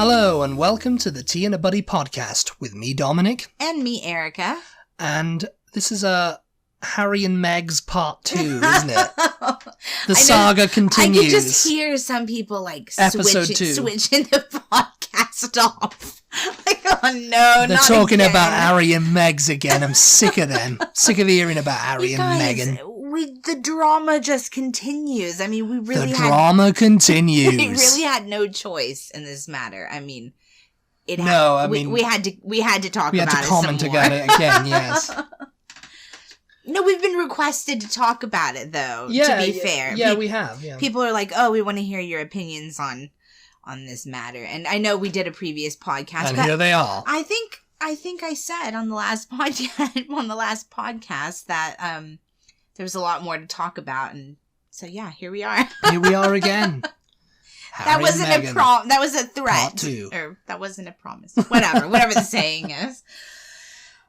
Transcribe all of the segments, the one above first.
Hello and welcome to the Tea and a Butty podcast with me, Dominic. And me, Erica. And this is a Harry and Megs part 2, isn't it? The saga continues. I can just hear some people Episode 2. switching the podcast off. Like, oh no, They're not talking again. about Harry and Megs again. I'm sick of them. Sick of hearing about Harry You and guys, Meghan. The drama just continues. I mean, we drama continues. We really had no choice in this matter. I mean, we had to talk about it. We had to comment about it again. Yes. No, we've been requested to talk about it, though. Yeah, to be fair, yeah, we have. Yeah. People are like, "Oh, we want to hear your opinions on this matter." And I know we did a previous podcast, And but here they are. I think I said on the last podcast that there was a lot more to talk about, and so yeah, here we are. Here we are again. That wasn't a that was a threat. Part 2. Or that wasn't a promise. Whatever the saying is.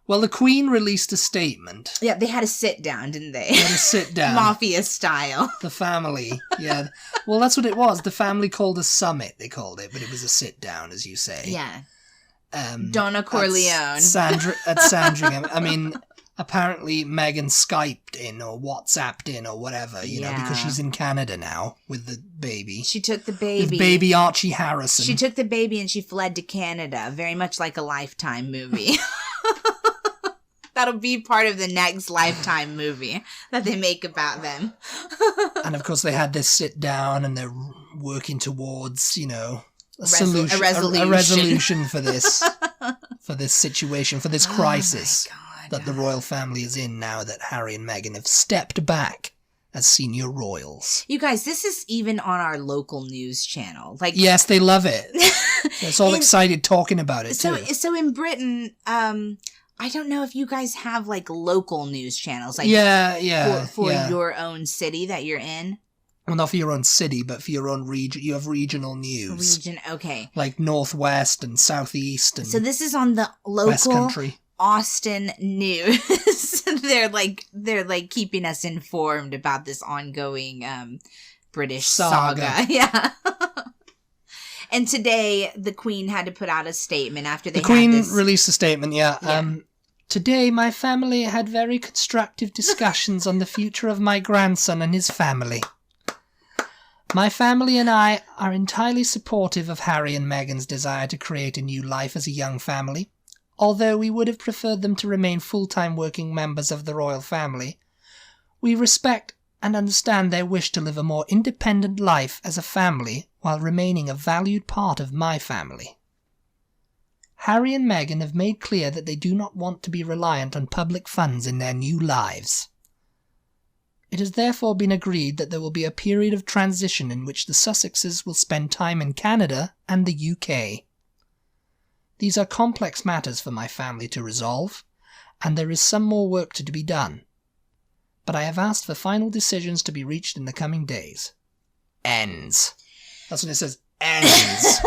Well, the Queen released a statement. Yeah, they had a sit down, didn't they? They had a sit down. Mafia style. The family, yeah. Well, that's what it was. The family called a summit, they called it, but it was a sit down, as you say. Yeah. Donna Corleone. At Sandringham. I mean, apparently Meghan Skyped in or WhatsApped in or whatever, you know, because she's in Canada now with the baby. She took the baby. With baby Archie Harrison. She took the baby and she fled to Canada, very much like a Lifetime movie. That'll be part of the next Lifetime movie that they make about them. And of course they had this sit down and they're working towards, you know, a resolution for this situation, for this crisis that the royal family is in now that Harry and Meghan have stepped back as senior royals. You guys, this is even on our local news channel. Yes, they love it. They're all excited talking about it too. So in Britain, I don't know if you guys have local news channels, for your own city that you're in. Well, not for your own city, but for your own region. You have regional news. Okay. Like Northwest and Southeast and so this is on the local West Country. Austin news. they're keeping us informed about this ongoing British saga. Yeah. And today, the Queen had to put out a statement after they had this... The Queen released a statement, yeah. Today, my family had very constructive discussions on the future of my grandson and his family. My family and I are entirely supportive of Harry and Meghan's desire to create a new life as a young family. Although we would have preferred them to remain full-time working members of the royal family, we respect and understand their wish to live a more independent life as a family while remaining a valued part of my family. Harry and Meghan have made clear that they do not want to be reliant on public funds in their new lives. It has therefore been agreed that there will be a period of transition in which the Sussexes will spend time in Canada and the UK. These are complex matters for my family to resolve, and there is some more work to be done. But I have asked for final decisions to be reached in the coming days. Ends. That's when it says ends.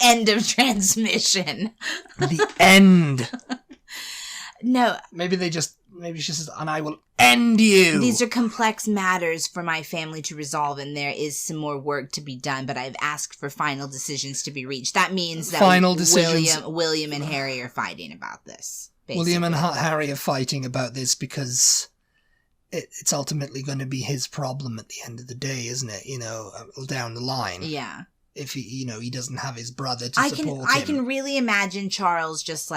End of transmission. The end. No. Maybe she says, and I will end you. These are complex matters for my family to resolve, and there is some more work to be done, but I've asked for final decisions to be reached. That means that William and Harry are fighting about this. Basically. William and Harry are fighting about this because it's ultimately going to be his problem at the end of the day, isn't it? You know, down the line. Yeah. If he doesn't have his brother to support him. I can really imagine Charles just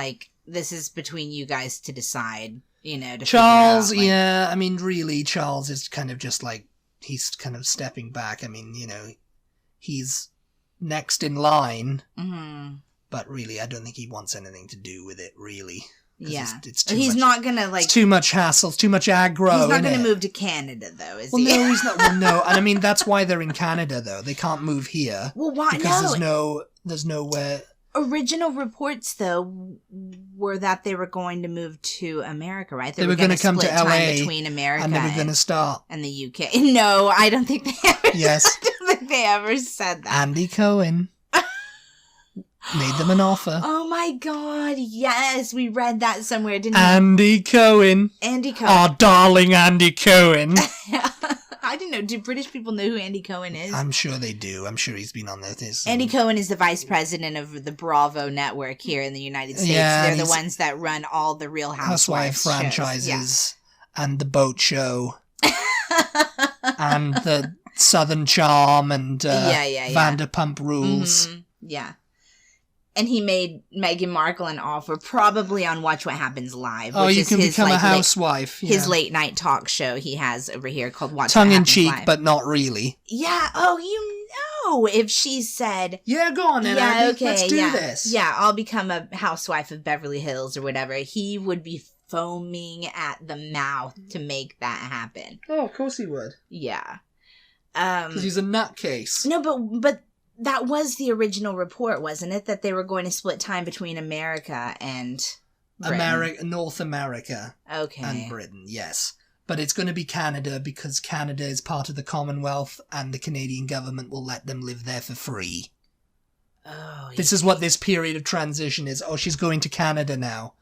this is between you guys to decide, to Charles, figure out, yeah, I mean, really, Charles is kind of just he's kind of stepping back. I mean, he's next in line, but really, I don't think he wants anything to do with it, really. Yeah. It's too he's much, not gonna, it's too much hassle, it's too much aggro. He's not gonna move to Canada, though, is he? Well, no, he's not. Well, no, and I mean, that's why they're in Canada, though. They can't move here. Well, why? Because there's nowhere... Original reports, though, were that they were going to move to America, right? They were going to come to LA between America and they were going to start. And the UK. No, I don't think they ever. Yes. I don't think they ever said that. Andy Cohen made them an offer. Oh my God! Yes, we read that somewhere, didn't we? Andy Cohen. Andy Cohen. Our darling Andy Cohen. I didn't know. Do British people know who Andy Cohen is? I'm sure they do. I'm sure he's been on there. Andy Cohen is the vice president of the Bravo network here in the United States. Yeah, they're the ones that run all the Real Housewives franchises and the Boat Show and the Southern Charm and Vanderpump Rules. Mm-hmm. Yeah. And he made Meghan Markle an offer, probably on Watch What Happens Live. Oh, you can become a housewife. His late night talk show he has over here called Watch What Happens Live. Tongue in cheek, but not really. Yeah. Oh, you know, if she said, "Yeah, go on, then, Andy. Let's do this." Yeah, I'll become a housewife of Beverly Hills or whatever. He would be foaming at the mouth to make that happen. Oh, of course he would. Yeah. Because he's a nutcase. No, but that was the original report, wasn't it? That they were going to split time between America and Britain. North America. Okay. And Britain, yes. But it's going to be Canada because Canada is part of the Commonwealth and the Canadian government will let them live there for free. Oh, this is what this period of transition is. Oh, she's going to Canada now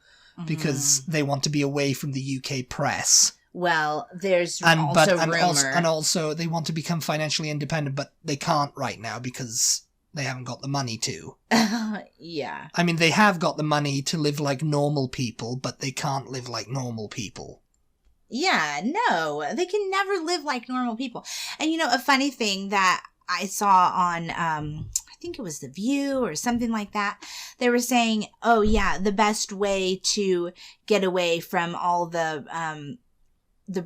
because they want to be away from the UK press. Well, there's also rumor. And also they want to become financially independent, but they can't right now because they haven't got the money to. Yeah. I mean, they have got the money to live like normal people, but they can't live like normal people. Yeah, no. They can never live like normal people. And, you know, a funny thing that I saw on, I think it was The View or something like that. They were saying, oh, yeah, the best way to get away from all the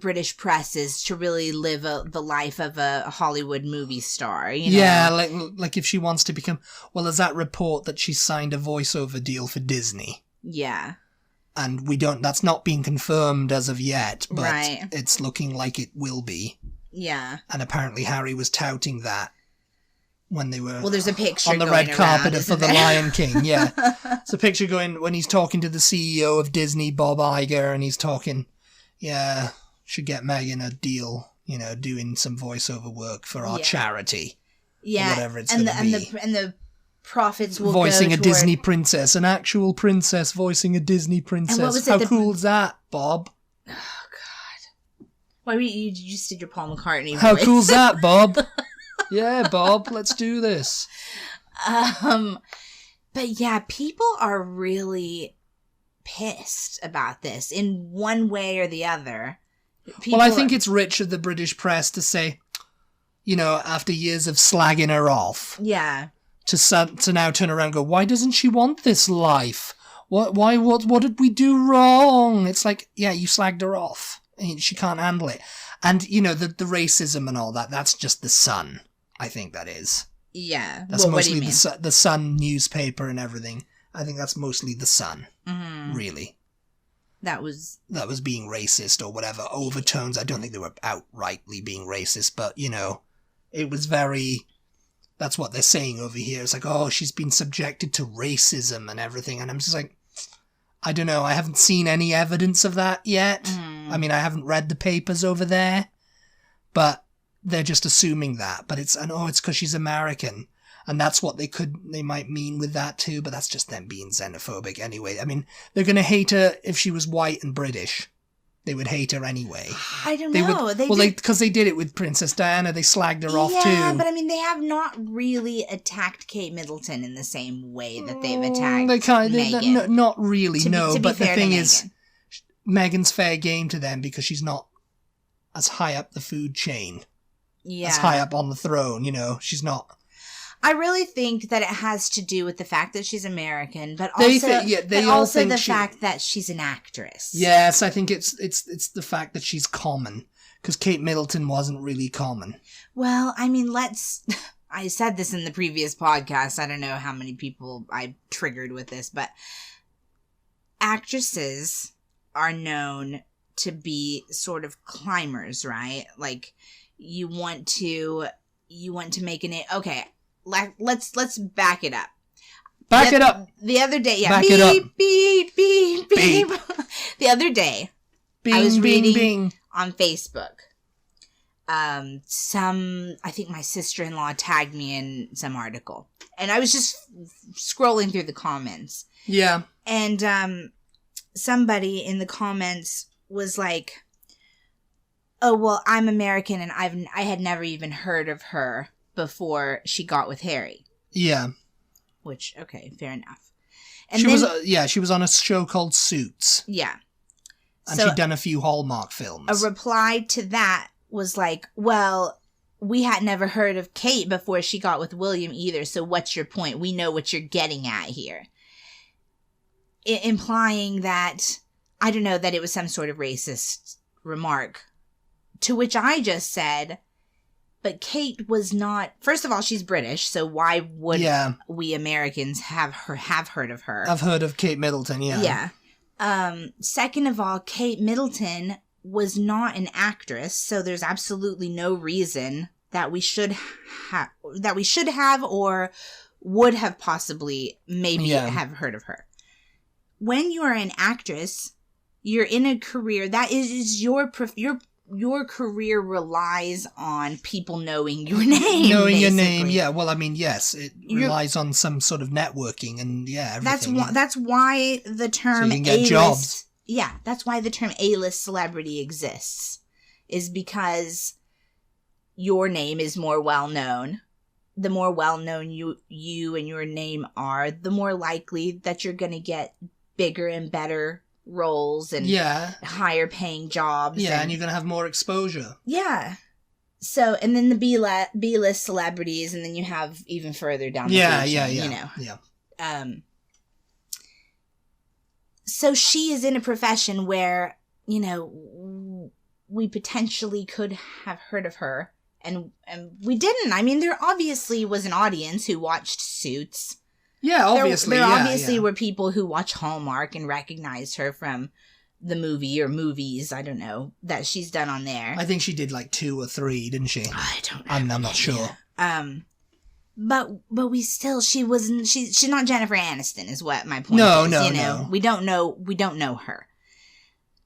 British press is to really live the life of a Hollywood movie star, you know? Yeah, like if she wants to become... Well, there's that report that she signed a voiceover deal for Disney. Yeah. And that's not being confirmed as of yet, but it's looking like it will be. Yeah. And apparently Harry was touting that when they were... Well, there's a picture on the red carpet for The Lion King, yeah. It's a picture going when he's talking to the CEO of Disney, Bob Iger, and he's talking, yeah... should get Megan a deal, you know, doing some voiceover work for our charity. Yeah. Or whatever it's going to be. And the profits will voicing go a Disney princess, an actual princess voicing a Disney princess. And what was How cool is that, Bob? Oh, God. Why you just did your Paul McCartney voice. How cool's that, Bob? Yeah, Bob, let's do this. But yeah, people are really pissed about this in one way or the other. Well, I think it's rich of the British press to say, you know, after years of slagging her off. Yeah. To now turn around and go, why doesn't she want this life? What did we do wrong? It's like, yeah, you slagged her off. She can't handle it. And, you know, the racism and all that, that's just the Sun. I think that is. Yeah. That's mostly the Sun newspaper and everything. I think that's mostly the Sun. Mm-hmm. Really. That was being racist or whatever. Overtones. I don't think they were outrightly being racist, but, you know, it was very... That's what they're saying over here. It's like, oh, she's been subjected to racism and everything. And I'm just like, I don't know. I haven't seen any evidence of that yet. Mm. I mean, I haven't read the papers over there. But they're just assuming that. But it's because she's American. And that's what they might mean with that too, but that's just them being xenophobic anyway. I mean, they're going to hate her if she was white and British. They would hate her anyway. I don't know. Because they did it with Princess Diana. They slagged her off too. Yeah, but I mean, they have not really attacked Kate Middleton in the same way that they've attacked Meghan. Not really, no. But the thing is, Meghan's fair game to them because she's not as high up the food chain. Yeah. As high up on the throne, you know. She's not... I really think that it has to do with the fact that she's American, but also the fact that she's an actress. Yes, I think it's the fact that she's common, because Kate Middleton wasn't really common. Well, I mean, I said this in the previous podcast. I don't know how many people I triggered with this, but actresses are known to be sort of climbers, right? Like, you want to make okay. Let's back it up. Back it up. The other day, yeah. Back Beep, it up. Beep, beep, beep, beep. The other day, I was reading on Facebook. I think my sister-in-law tagged me in some article. And I was just scrolling through the comments. Yeah. And somebody in the comments was like, oh, well, I'm American and I had never even heard of her before she got with Harry. Yeah. Which, okay, fair enough. And she was on a show called Suits. Yeah. And she'd done a few Hallmark films. A reply to that was like, well, we had never heard of Kate before she got with William either, so what's your point? We know what you're getting at here. Implying that, I don't know, that it was some sort of racist remark. To which I just said, but Kate was not... First of all, she's British, so why would we Americans have heard of her? I've heard of Kate Middleton, yeah. Yeah. Second of all, Kate Middleton was not an actress, so there's absolutely no reason that we should have or would have possibly maybe have heard of her. When you are an actress, you're in a career that is your career relies on people knowing your name. Knowing your name, yeah. Well, I mean, yes, it relies on some sort of networking and everything. That's why the term so you can get jobs. Yeah, that's why the term A-list celebrity exists, is because your name is more well known. The more well known you and your name are, the more likely that you're going to get bigger and better roles and higher paying jobs. Yeah, and you're going to have more exposure. Yeah. So, and then the B-list celebrities, and then you have even further down the page, you know. Yeah. So she is in a profession where, you know, we potentially could have heard of her, and we didn't. I mean, there obviously was an audience who watched Suits. Yeah, obviously. There obviously were people who watch Hallmark and recognized her from the movie or movies, I don't know, that she's done on there. I think she did like 2 or 3, didn't she? I don't know. I'm not sure. But we still, she's not Jennifer Aniston is what my point is. No. We don't know her.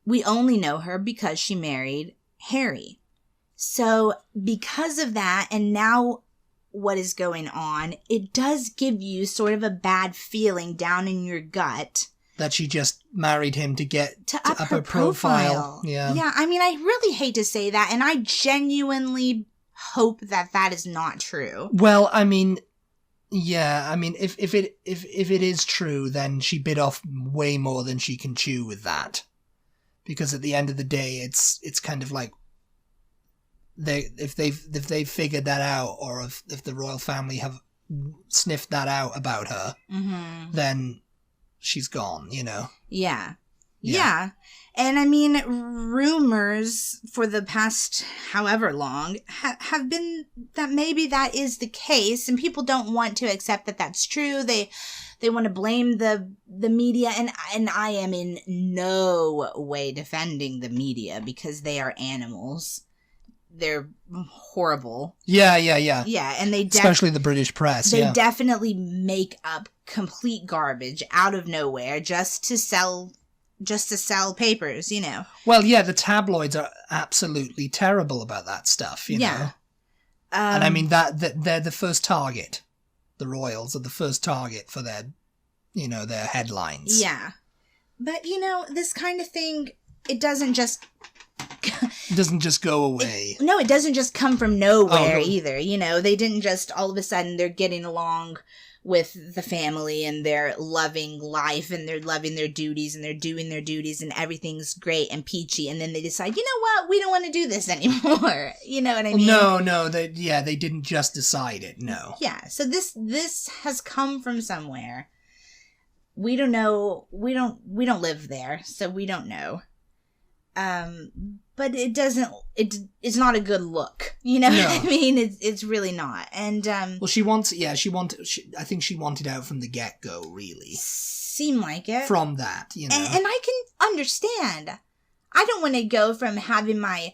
We only know her because she married Harry. So because of that, and now what is going on, it does give you sort of a bad feeling down in your gut. That she just married him to get to up her profile. Yeah. Yeah, I mean, I really hate to say that, and I genuinely hope that is not true. Well, I mean, yeah, I mean, if it is true, then she bit off way more than she can chew with that, because at the end of the day, it's kind of like if they've figured that out, or if the royal family have sniffed that out about her, then she's gone, you know. Yeah. And I mean, rumors for the past however long have been that maybe that is the case, and people don't want to accept that that's true. They want to blame the media, and I am in no way defending the media, because they are animals. They're horrible. Yeah. Yeah, and they especially the British press. They definitely make up complete garbage out of nowhere just to sell papers, you know. Well, yeah, the tabloids are absolutely terrible about that stuff, you know. And I mean that they're the first target. The royals are the first target for their headlines. Yeah. But, you know, this kind of thing, it doesn't just go away. It doesn't just come from nowhere either. You know, they didn't just all of a sudden they're getting along with the family and they're loving life and they're loving their duties and they're doing their duties and everything's great and peachy, and then they decide, you know what, we don't want to do this anymore. You know what I mean? No, they didn't just decide it. No. Yeah. So this has come from somewhere. We don't know. We don't live there, so we don't know. But it's not a good look, you know what I mean? It's really not. And, well, I think she wanted out from the get-go, really. Seemed like it. From that, you know. And I can understand. I don't want to go from having my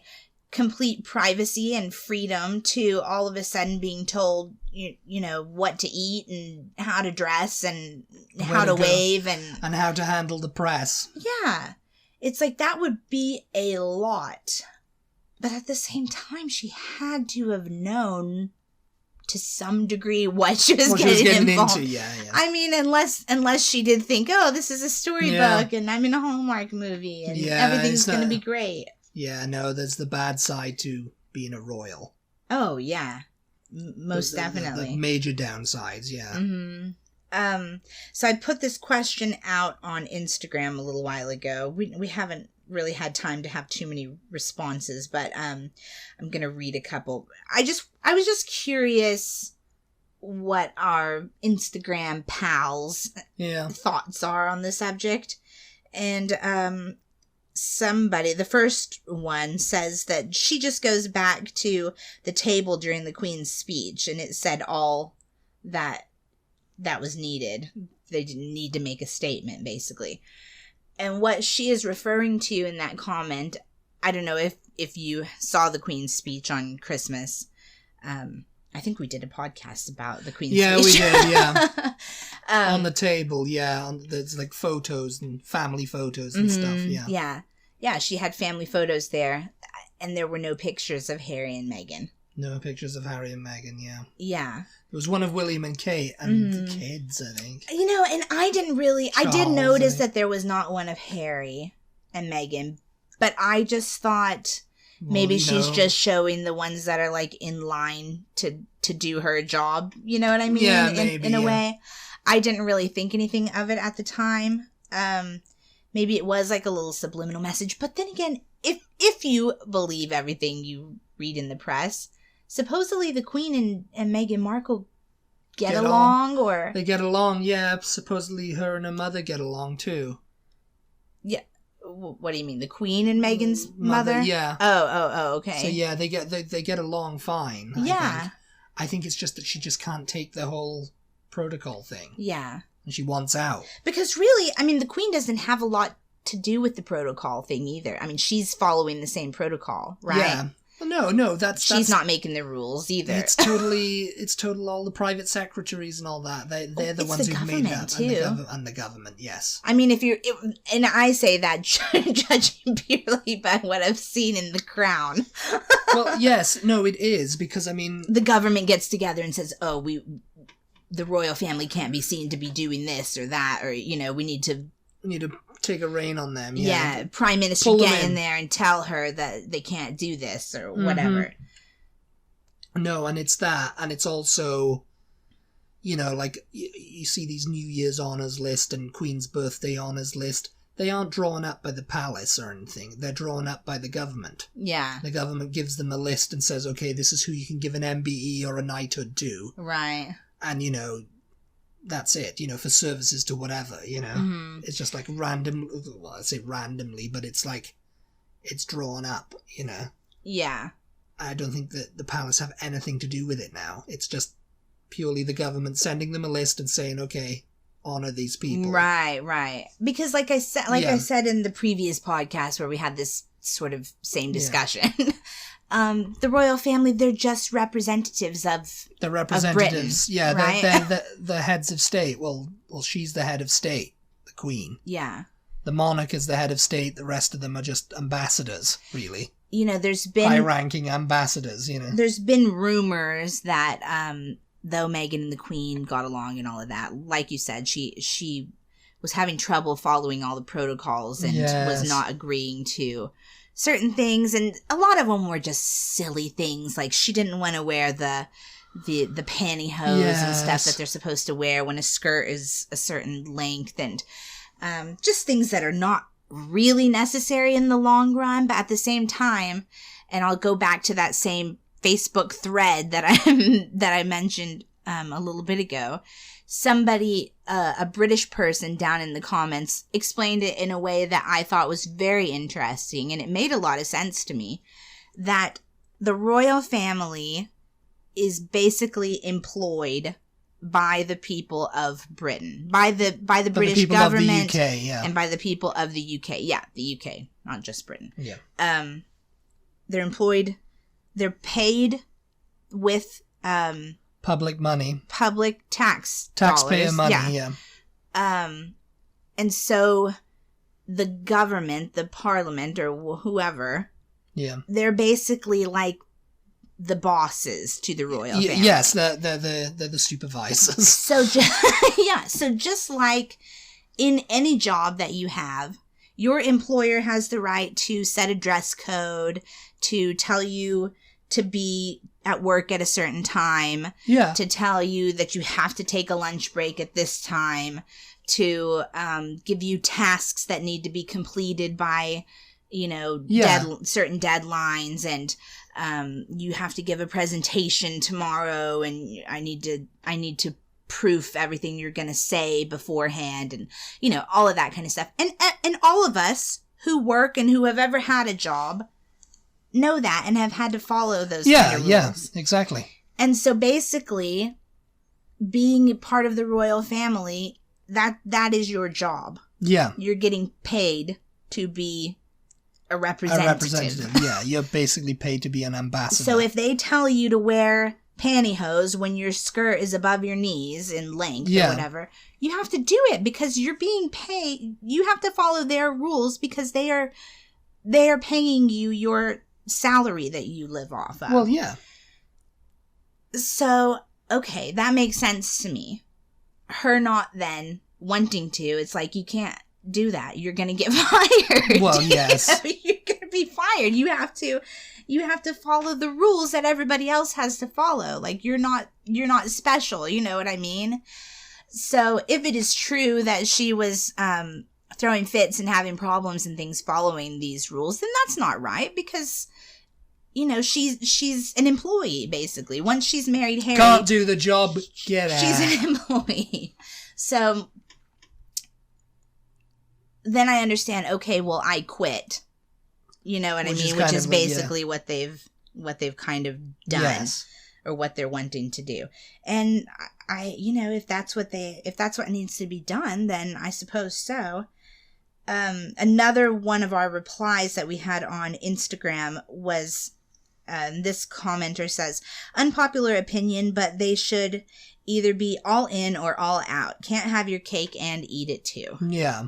complete privacy and freedom to all of a sudden being told, you know, what to eat and how to dress and how to wave and how to handle the press. Yeah. It's like that would be a lot. But at the same time, she had to have known to some degree what she was getting involved. Into. Yeah. I mean, unless she did think, oh, this is a storybook and I'm in a Hallmark movie and everything's going to be great. Yeah, no, there's the bad side to being a royal. Oh, yeah. Most definitely. The major downsides, yeah. Mm-hmm. So I put this question out on Instagram a little while ago. We haven't really had time to have too many responses, but I'm going to read a couple. I was just curious what our Instagram pals' thoughts are on the subject. And somebody, the first one, says that she just goes back to the table during the Queen's speech, and it said all that was needed. They didn't need to make a statement, basically. And what she is referring to in that comment, I don't know if you saw the Queen's speech on Christmas. I think we did a podcast about the Queen's speech. Yeah, we did, yeah. On the table, yeah. There's like photos and family photos and stuff, yeah. Yeah. Yeah, she had family photos there, and there were no pictures of Harry and Meghan. No pictures of Harry and Meghan, yeah. Yeah. It was one of William and Kate and the kids, I think. You know, and I did notice that there was not one of Harry and Meghan, but I just thought maybe she's just showing the ones that are like in line to do her job. You know what I mean? Yeah, maybe, in a way. I didn't really think anything of it at the time. Maybe it was like a little subliminal message. But then again, if you believe everything you read in the press, supposedly the Queen and Meghan Markle get along, or... They get along, yeah. Supposedly her and her mother get along, too. Yeah. What do you mean? The Queen and Meghan's mother? Yeah. Oh, okay. So, yeah, they get along fine. Yeah. I think it's just that she just can't take the whole protocol thing. Yeah. And she wants out. Because really, I mean, the Queen doesn't have a lot to do with the protocol thing either. I mean, she's following the same protocol, right? Yeah. Well, no, she's not making the rules either. It's total all the private secretaries and all that. They're the ones who've made that, too. And the government, yes. I mean, and I say that judging purely by what I've seen in The Crown. Well, yes, no, it is, because I mean, the government gets together and says, "Oh, the royal family can't be seen to be doing this or that, or we need to take a rein on them." Yeah, Prime Minister get in there and tell her that they can't do this or whatever. No, and it's that, and it's also, like you see these New Year's honours list and Queen's birthday honours list. They aren't drawn up by the palace or anything. They're drawn up by the government. Yeah. The government gives them a list and says, okay, this is who you can give an MBE or a knighthood to. Right. And, that's it, for services to whatever, It's just like random, well, I say randomly, but it's like, it's drawn up, Yeah. I don't think that the palace have anything to do with it now. It's just purely the government sending them a list and saying, okay, honor these people. Right. Because like I said in the previous podcast where we had this sort of same discussion, the royal family, they're just representatives of the representatives. Britain, yeah, right? they're the heads of state. Well, she's the head of state, the Queen. Yeah. The monarch is the head of state. The rest of them are just ambassadors, really. There's been high-ranking ambassadors. There's been rumors that though Meghan and the Queen got along and all of that, like you said, she was having trouble following all the protocols and was not agreeing to certain things, and a lot of them were just silly things, like she didn't want to wear the pantyhose and stuff that they're supposed to wear when a skirt is a certain length, and just things that are not really necessary in the long run, but at the same time, and I'll go back to that same Facebook thread that I mentioned a little bit ago. Somebody, a British person down in the comments, explained it in a way that I thought was very interesting, and it made a lot of sense to me, that the royal family is basically employed by the people of Britain, by the British government, of the UK, yeah. And by the people of the UK. Yeah, the UK, not just Britain. Yeah. They're employed, they're paid with public money, public taxpayer dollars. money. Yeah. And so the government, the parliament, or whoever, they're basically like the bosses to the royal family. Yes, they're the supervisors. So so just like in any job that you have, your employer has the right to set a dress code, to tell you to be at work at a certain time, to tell you that you have to take a lunch break at this time, to give you tasks that need to be completed by, certain deadlines, and you have to give a presentation tomorrow, and I need to proof everything you're going to say beforehand, and all of that kind of stuff. And all of us who work and who have ever had a job know that and have had to follow those kind of rules. Yeah, exactly. And so basically, being part of the royal family, that is your job. Yeah. You're getting paid to be a representative. Yeah. You're basically paid to be an ambassador. So if they tell you to wear pantyhose when your skirt is above your knees in length or whatever, you have to do it because you're being paid. You have to follow their rules because they are paying you your salary that you live off of. Well, yeah. So, okay, that makes sense to me. Her not then wanting to, it's like, you can't do that. You're going to get fired. Well, yes. You're going to be fired. You have to follow the rules that everybody else has to follow. Like, you're not special. You know what I mean? So if it is true that she was throwing fits and having problems and things following these rules, then that's not right, because she's an employee, basically. Once she's married Harry, can't do the job, get out. She's an employee. So then I understand, okay, well, I quit. You know what I mean? Which is basically what they've kind of done, or what they're wanting to do. And I if that's what needs to be done, then I suppose so. Another one of our replies that we had on Instagram was, this commenter says, unpopular opinion, but they should either be all in or all out. Can't have your cake and eat it too. Yeah.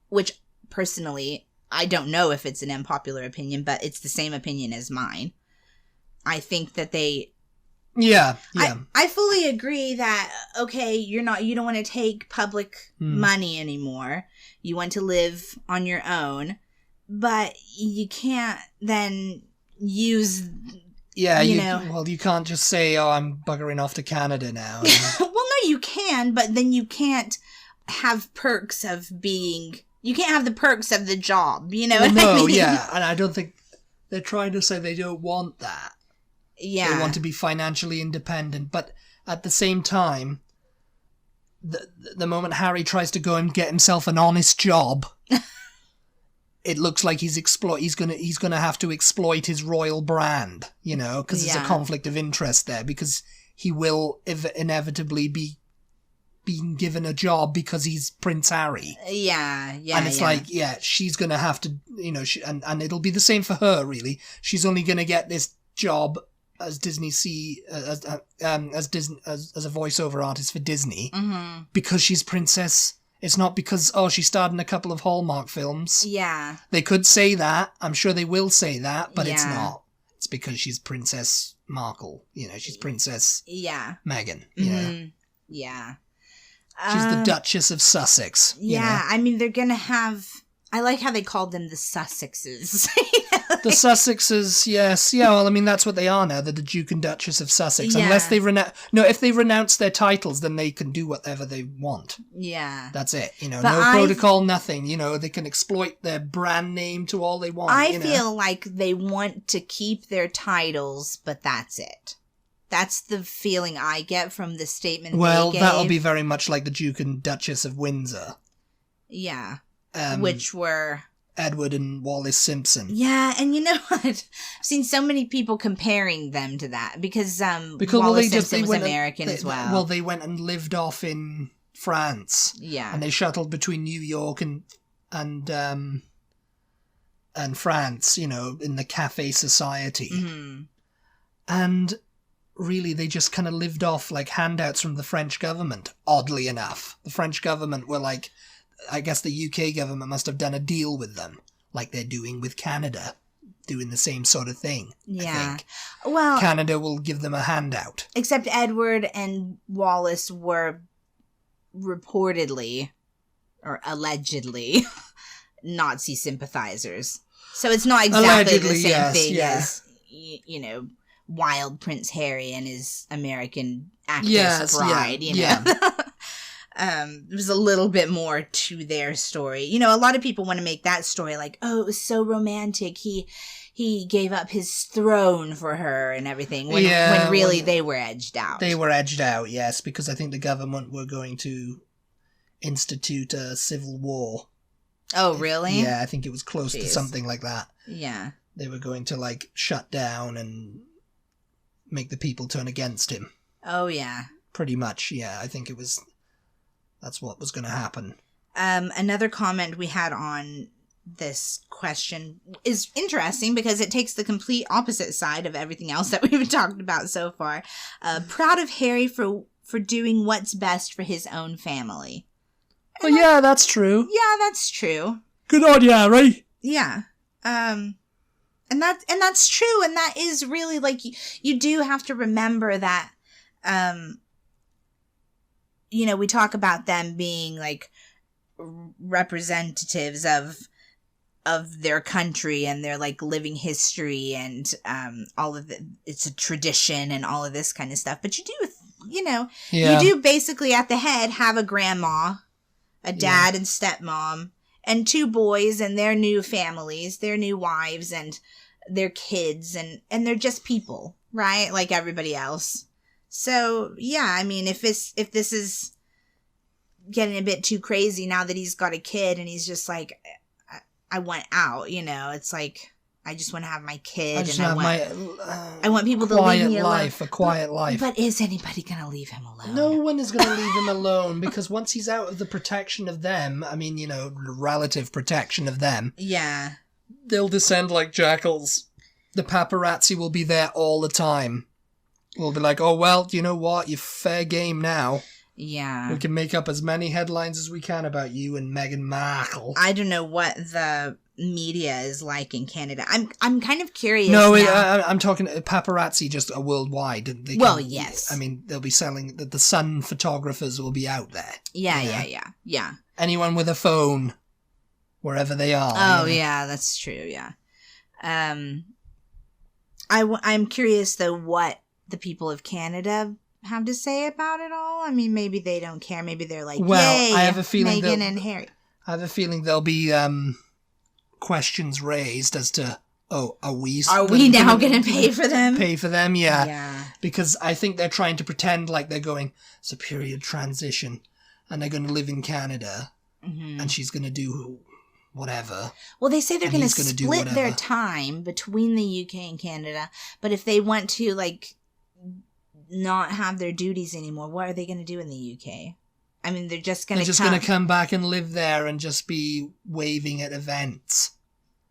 Which, personally, I don't know if it's an unpopular opinion, but it's the same opinion as mine. I think that they... Yeah. I fully agree that, okay, you don't want to take public money anymore. You want to live on your own, but you can't then use... Yeah, you can't just say, oh, I'm buggering off to Canada now. Well, no, you can, but then you can't have perks of being... You can't have the perks of the job, what I mean? No, yeah, and I don't think... They're trying to say they don't want that. Yeah. They want to be financially independent, but at the same time, the moment Harry tries to go and get himself an honest job... It looks like he's gonna have to exploit his royal brand, because there's a conflict of interest there, because he will inevitably be being given a job because he's Prince Harry. Yeah. And it's like, she's gonna have to, and it'll be the same for her, really. She's only gonna get this job as as a voiceover artist for Disney, because she's Princess. It's not because, she starred in a couple of Hallmark films. Yeah. They could say that. I'm sure they will say that, but it's not. It's because she's Princess Markle. She's Princess Meghan. Yeah. She's the Duchess of Sussex. Yeah, I mean, they're going to have... I like how they called them the Sussexes. The Sussexes, yes. Yeah, well, I mean, that's what they are now. They're the Duke and Duchess of Sussex. Yeah. Unless they if they renounce their titles, then they can do whatever they want. Yeah. That's it. No protocol, nothing. They can exploit their brand name to all they want. I feel like they want to keep their titles, but that's it. That's the feeling I get from the statement they gave. That'll be very much like the Duke and Duchess of Windsor. Yeah. Which were... Edward and Wallis Simpson. Yeah, and you know what? I've seen so many people comparing them to that, because Wallis Simpson was American as well. Well, they went and lived off in France. Yeah. And they shuttled between New York and France, in the cafe society. Mm-hmm. And really, they just kind of lived off like handouts from the French government, oddly enough. The French government were like... I guess the UK government must have done a deal with them, like they're doing with Canada, doing the same sort of thing. Yeah. I think. Well, Canada will give them a handout. Except Edward and Wallis were reportedly, or allegedly, Nazi sympathizers. So it's not exactly Allegedly, the same thing as, you know, wild Prince Harry and his American actress bride, you know. Yeah. There was a little bit more to their story. You know, a lot of people want to make that story like, oh, it was so romantic. He gave up his throne for her and everything. When really they were edged out. They were edged out, yes, because I think the government were going to institute a civil war. Oh, really? Yeah, I think it was close to something like that. Yeah. They were going to, like, shut down and make the people turn against him. Oh, yeah. Pretty much, yeah. I think that's what was going to happen. Another comment we had on this question is interesting because it takes the complete opposite side of everything else that we've talked about so far. Proud of Harry for doing what's best for his own family. Well, yeah, that's true. Yeah, that's true. Good on you, Harry. Yeah. And that's true, and that is really, like, you do have to remember that, you know, we talk about them being, like, representatives of their country and their, like, living history and all of it's a tradition and all of this kind of stuff. But you do, you know, you do basically at the head have a grandma, a dad and stepmom, and 2 boys and their new families, their new wives and their kids, and they're just people, right? Like everybody else. So, yeah, I mean, if this is getting a bit too crazy now that he's got a kid and he's just like, I want out, you know, it's like, I just want to have my kid and I want people to leave me alone. A quiet life. But is anybody going to leave him alone? No one is going to leave him alone because once he's out of the protection of them, I mean, you know, relative protection of them. Yeah. They'll descend like jackals. The paparazzi will be there all the time. We'll be like, oh, well, you know what? You're fair game now. Yeah. We can make up as many headlines as we can about you and Meghan Markle. I don't know what the media is like in Canada. I'm kind of curious. No, I'm talking paparazzi just worldwide. Yes. I mean, they'll be selling, the Sun photographers will be out there. Yeah. Anyone with a phone, wherever they are. Oh, yeah, that's true, yeah. I'm curious, though, what the people of Canada have to say about it all. I mean, maybe they don't care. Maybe they're like, yay, I have a feeling Meghan and Harry. I have a feeling there'll be questions raised as to, are we now going to pay for them? Pay for them, yeah. Because I think they're trying to pretend like they're going, it's a period transition, and they're going to live in Canada, and she's going to do whatever. Well, they say they're going to split their time between the UK and Canada, but if they want to, like, not have their duties anymore, what are they going to do in the UK? I mean, they're just going to come back and live there and just be waving at events.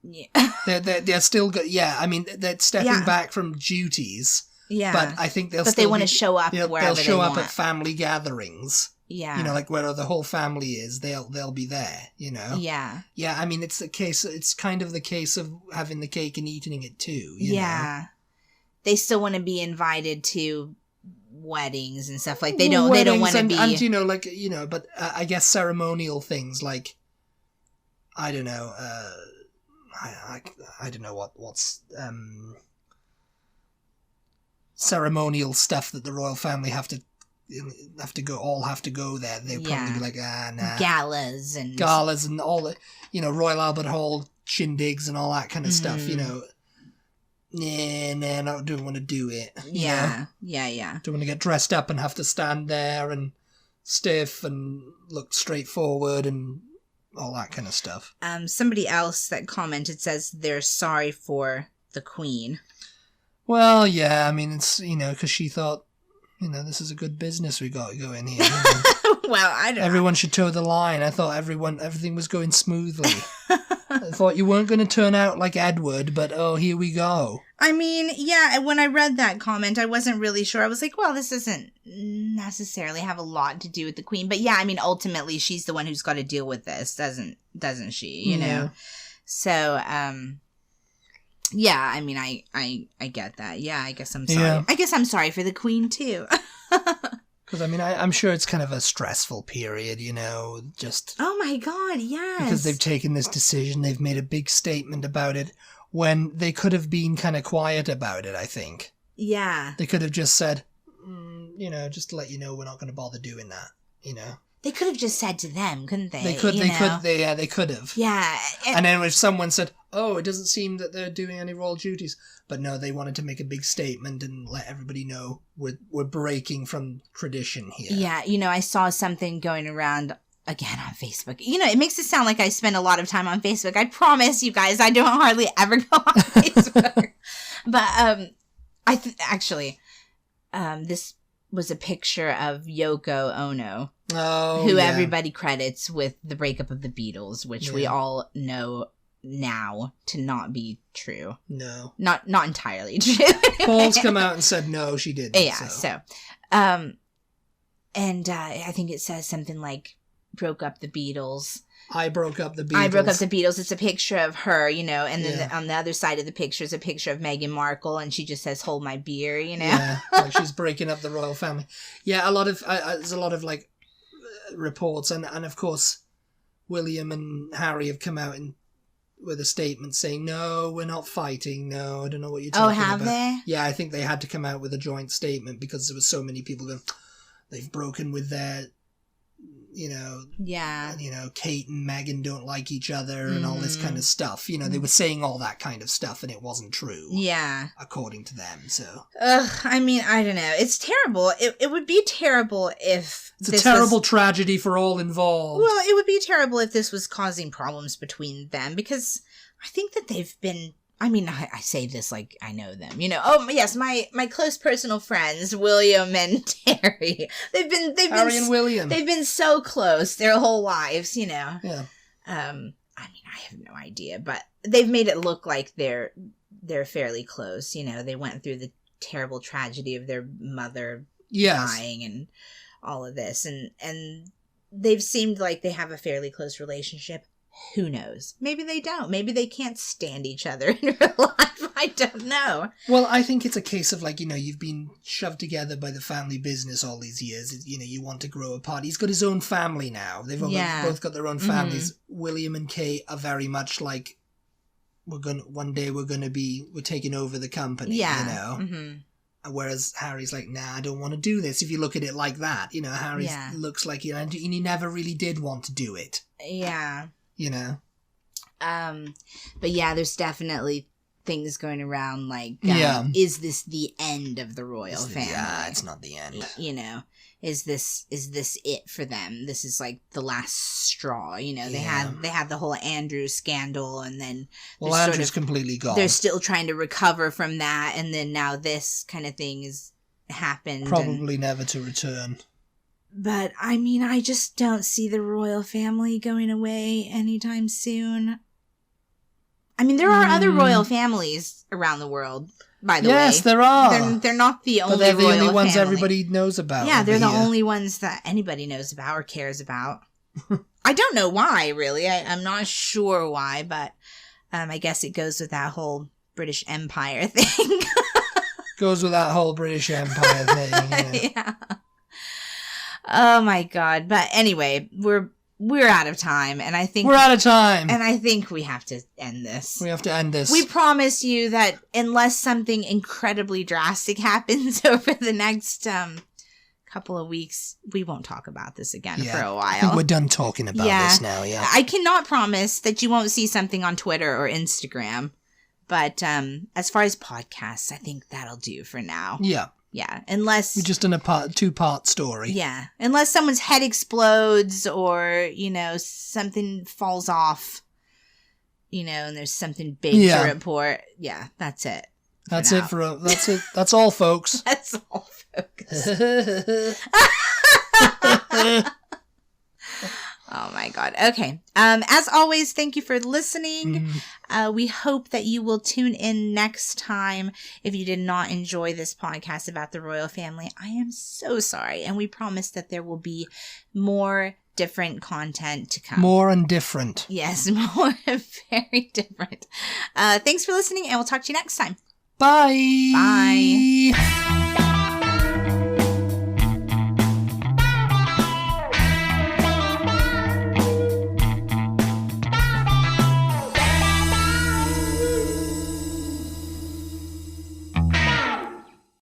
Yeah. they're still good. Yeah, I mean, they're stepping back from duties. Yeah. But I think they want to show up wherever they'll show up want. at family gatherings. Yeah. You know, like where the whole family is, they'll be there, you know? Yeah. Yeah, I mean, it's kind of the case of having the cake and eating it too, you know? They still want to be invited to weddings and stuff, like they don't want to be, and you know, like, you know, but I guess ceremonial things like, I don't know, I don't know what's ceremonial stuff that the royal family have to go there. They'll probably be like, nah. Galas and all the, you know, Royal Albert Hall shindigs and all that kind of stuff, you know. Nah, I don't want to do it. Yeah. Don't want to get dressed up and have to stand there and stiff and look straightforward and all that kind of stuff. Somebody else that commented says they're sorry for the Queen. Well, yeah, I mean, it's, you know, because she thought, you know, this is a good business we got going here. You know? Well, I don't. Everyone should toe the line. I thought everything was going smoothly. I thought you weren't going to turn out like Edward, but oh, here we go. I mean, yeah, when I read that comment, I wasn't really sure. I was like, well, this doesn't necessarily have a lot to do with the Queen. But yeah, I mean, ultimately, she's the one who's got to deal with this, doesn't she? You know? So, yeah, I mean, I get that. Yeah, I guess I'm sorry. Yeah. I guess I'm sorry for the Queen, too. Because, I mean, I'm sure it's kind of a stressful period, you know, just... Oh, my God, yes. Because they've taken this decision, they've made a big statement about it, when they could have been kind of quiet about it, I think. Yeah. They could have just said, you know, just to let you know, we're not going to bother doing that, you know. They could have just said to them, couldn't they? They could have. Yeah. And then if someone said, oh, it doesn't seem that they're doing any royal duties. But no, they wanted to make a big statement and let everybody know we're breaking from tradition here. Yeah, you know, I saw something going around again on Facebook. You know, it makes it sound like I spend a lot of time on Facebook. I promise you guys, I don't hardly ever go on Facebook. But this was a picture of Yoko Ono. Oh, who everybody credits with the breakup of the Beatles, which we all know now to not be true. No. Not entirely true. Paul's come out and said no, she didn't. Yeah, and I think it says something like, broke up the Beatles. I broke up the Beatles. It's a picture of her, you know, and then on the other side of the picture is a picture of Meghan Markle, and she just says, hold my beer, you know? Yeah, like she's breaking up the royal family. Yeah, there's a lot of, like, reports, and of course, William and Harry have come out with a statement saying, no, we're not fighting, no, I don't know what you're talking about. Oh, have they? Yeah, I think they had to come out with a joint statement because there were so many people going, they've broken with their... you know, Kate and Meghan don't like each other and all this kind of stuff. You know, they were saying all that kind of stuff and it wasn't true. Yeah. According to them, so. I mean, I don't know. It's terrible. It would be terrible if It's a terrible tragedy for all involved. Well, it would be terrible if this was causing problems between them, because I think that they've been... I mean, I say this like I know them, you know. Oh, yes, my close personal friends, William and Harry. Harry and William. They've been so close their whole lives, you know. Yeah. I mean, I have no idea, but they've made it look like they're fairly close, you know. They went through the terrible tragedy of their mother dying and all of this, and they've seemed like they have a fairly close relationship. Who knows? Maybe they don't. Maybe they can't stand each other in real life. I don't know. Well, I think it's a case of, like, you know, you've been shoved together by the family business all these years. You know, you want to grow apart. He's got his own family now. They've both got their own families. Mm-hmm. William and Kate are very much like, one day we're taking over the company, you know? Mm-hmm. Whereas Harry's like, nah, I don't want to do this. If you look at it like that, you know, Harry looks like, you know, and he never really did want to do it. Yeah. You know? But yeah, there's definitely things going around like, is this the end of the royal family? Yeah, it's not the end. You know, is this it for them? This is like the last straw, you know. They had the whole Andrew scandal, and then Andrew's completely gone. They're still trying to recover from that, and then now this kind of thing has happened. Probably never to return. But, I mean, I just don't see the royal family going away anytime soon. I mean, there are other royal families around the world, by the way. Yes, there are. They're not the only royal family. But they're the only ones everybody knows about. Yeah, they're the only ones that anybody knows about or cares about. I don't know why, really. I'm not sure why, but I guess it goes with that whole British Empire thing. Goes with that whole British Empire thing, yeah. Oh my God. But anyway, we're out of time, and I think we're out of time. And I think we have to end this. We have to end this. We promise you that unless something incredibly drastic happens over the next couple of weeks, we won't talk about this again for a while. I think we're done talking about this now, I cannot promise that you won't see something on Twitter or Instagram, but as far as podcasts, I think that'll do for now. Yeah. Yeah, unless... We're just in a two-part story. Yeah, unless someone's head explodes or, you know, something falls off, you know, and there's something big to report. Yeah, that's it. That's it. That's all, folks. That's all, folks. Oh my God. Okay. As always, thank you for listening. We hope that you will tune in next time. If you did not enjoy this podcast about the royal family, I am so sorry. And we promise that there will be more different content to come. More and different. Yes, more very different. Thanks for listening, and we'll talk to you next time. Bye. Bye.